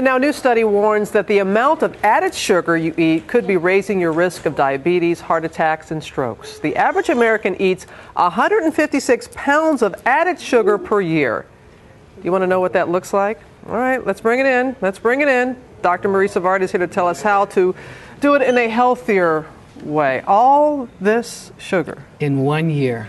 And now a new study warns that the amount of added sugar you eat could be raising your risk of diabetes, heart attacks, and strokes. The average American eats 156 pounds of added sugar per year. Do you want to know what that looks like? All right, let's bring it in. Let's bring it in. Dr. Marie Savard is here to tell us how to do it in a healthier way. All this sugar. In 1 year.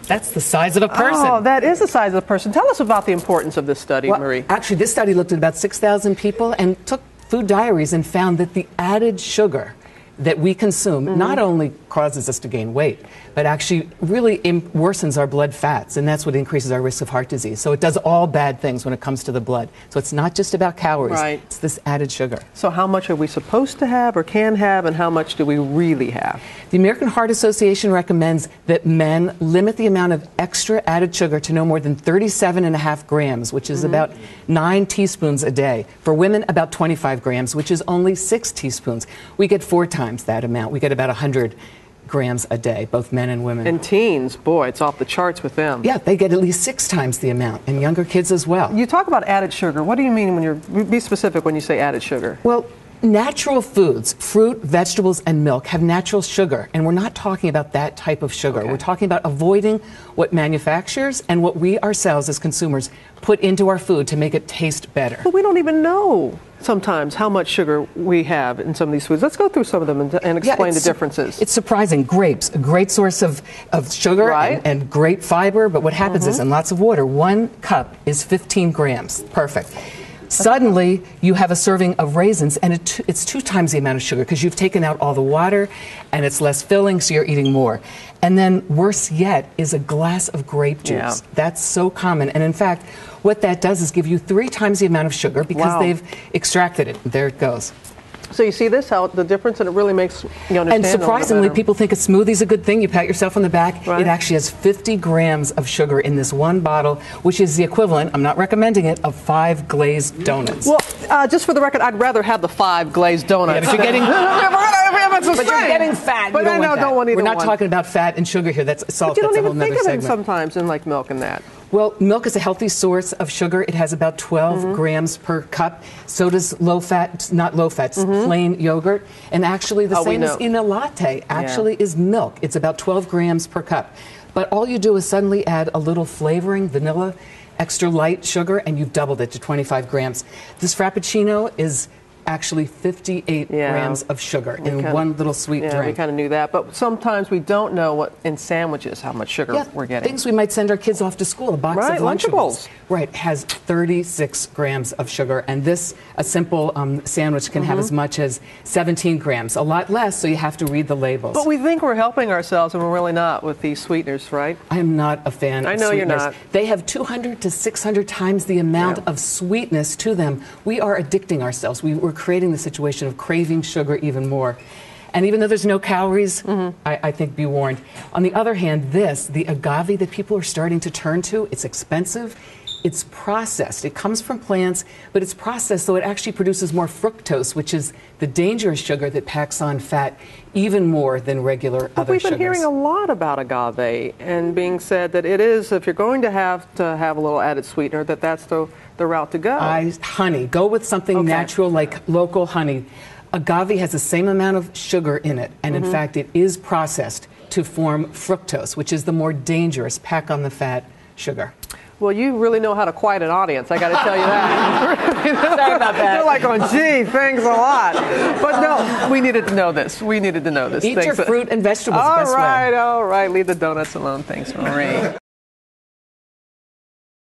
That's the size of a person. Oh, that is the size of a person. Tell us about the importance of this study, Marie. Actually, this study looked at about 6,000 people and took food diaries and found that the added sugar that we consume not only causes us to gain weight, but actually really worsens our blood fats, and that's what increases our risk of heart disease. So it does all bad things when it comes to the blood. So it's not just about calories, it's this added sugar. So how much are we supposed to have or can have, and how much do we really have? The American Heart Association recommends that men limit the amount of extra added sugar to no more than 37.5 grams, which is about 9 teaspoons a day. For women, about 25 grams, which is only 6 teaspoons. We get 4 times that amount. We get about 100 grams a day, both men and women. And teens, boy, it's off the charts with them. Yeah, they get at least 6 times the amount, and younger kids as well. You talk about added sugar. What do you mean when be specific when you say added sugar? Well, natural foods, fruit, vegetables, and milk have natural sugar, and we're not talking about that type of sugar. Okay. We're talking about avoiding what manufacturers and what we ourselves as consumers put into our food to make it taste better. But we don't even know sometimes how much sugar we have in some of these foods. Let's go through some of them and explain the differences. It's surprising. Grapes, a great source of sugar and great fiber, but what happens is in lots of water, 1 cup is 15 grams. Perfect. Suddenly, you have a serving of raisins, and it's 2 times the amount of sugar because you've taken out all the water, and it's less filling, so you're eating more. And then, worse yet, is a glass of grape juice. Yeah. That's so common. And in fact, what that does is give you 3 times the amount of sugar because they've extracted it. There it goes. So you see this, how the difference, and it really makes you understand. And surprisingly, people think a smoothie's a good thing. You pat yourself on the back. It actually has 50 grams of sugar in this one bottle, which is the equivalent, I'm not recommending it, of 5 glazed donuts. Well, just for the record, I'd rather have the 5 glazed donuts. Yeah, but you're getting, but you're getting fat. But I don't want either. We're not talking about fat and sugar here. That's salt. But you don't That's even a whole think of segment. it sometimes in like milk and that. Well, milk is a healthy source of sugar. It has about 12 grams per cup. So does not low fat, plain yogurt. And actually the same as in a latte actually is milk. It's about 12 grams per cup. But all you do is suddenly add a little flavoring, vanilla, extra light sugar, and you've doubled it to 25 grams. This Frappuccino is actually 58 grams of sugar in one little sweet drink. Yeah, we kind of knew that. But sometimes we don't know what in sandwiches how much sugar we're getting. Things we might send our kids off to school. A box of Lunchables. Has 36 grams of sugar. And this, a simple sandwich can have as much as 17 grams. A lot less, so you have to read the labels. But we think we're helping ourselves, and we're really not with these sweeteners, right? I am not a fan of sweeteners. I know you're not. They have 200 to 600 times the amount of sweetness to them. We are addicting ourselves. We're creating the situation of craving sugar even more. And even though there's no calories, I think be warned. On the other hand, the agave that people are starting to turn to, it's expensive. It's processed. It comes from plants, but it's processed so it actually produces more fructose, which is the dangerous sugar that packs on fat even more than regular other sugars. We've been hearing a lot about agave and being said that it is, if you're going to have a little added sweetener, that's the route to go. Honey. Go with something natural like local honey. Agave has the same amount of sugar in it, and in fact, it is processed to form fructose, which is the more dangerous pack on the fat sugar. Well, you really know how to quiet an audience, I got to tell you that. Sorry about that. They're like, oh, gee, thanks a lot. But no, we needed to know this. We needed to know this. Eat your fruit and vegetables. All right. Leave the donuts alone. Thanks, Marie.